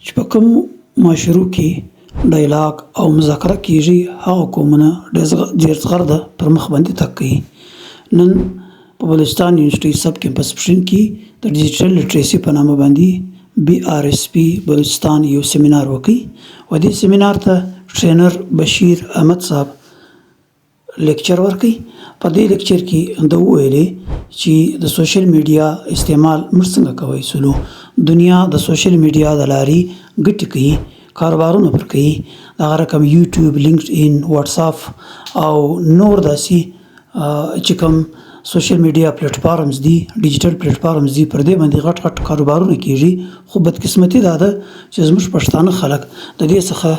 چې په کوم معاشرو کې ډایلاګ او مذاکره کېږي هغه قومونه ډېر زغرده پر مخ باندې تګ کوي. نن په بلوچستان یونیورسټي سب کیمپس پښین کې د ډیجیټل لټریسي په نامه باندې BRSP بلوچستان یو سیمینار وکړي او دې سیمینار ته ټرینر بشیر احمد صاحب لیکچر ورکړي. په دې لیکچر کې د وویلې چې د سوشل میډیا استعمال موږ څنګه کوی سلو دنیا د سوشل میډیا د لارې ګټې کوي، کاروبارونه پر کوي، دغه رقم یوټیوب، لینکډ ان، واتساپ او نور داسې چې کوم سوشل میډیا پلیټفارمز دي، ډیجیټل پلیټفارمز دي، پر دې باندې غټ غټ کاروبارونه کېږي. خو بدقسمتي دا ده چې زموږ پښتانه خلک د دې څخه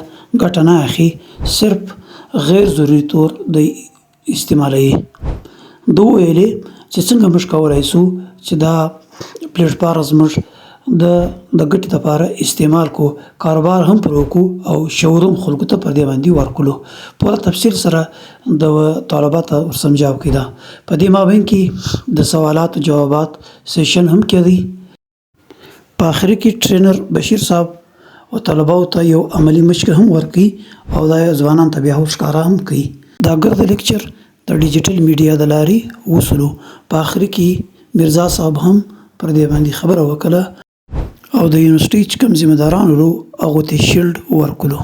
ګټه نه اخلي، صرف غیر ضروري طور د استعمالوي. ده وویلې چې څنګه موږ کولی شو چې دا پلیټفارم موږ د ګټې لپاره استعمال کو، کاروبار هم پر وکړو او شعور هم خلکو ته پر دې باندې ورکړو. پوره تفصیل سره د طالباتو ورسمجاو کېده. په دې مابین کې د سوالات او جوابات سیشن هم کېدی. په آخر کې ټرینر بشیر صاحب او طلباو ته یو عملی مشق هم ورکړي او دا ځوانان ته بیا ښکاره هم کوي. دا ګرد لیکچر د ډیجیټل میډیا د لارې وسلو. په آخر کې میرزا صاحب هم پر دې باندې خبره وکړه او د یونیورسټي چې کوم ذمه داران ورو هغو ته شیلډ ورکړلو.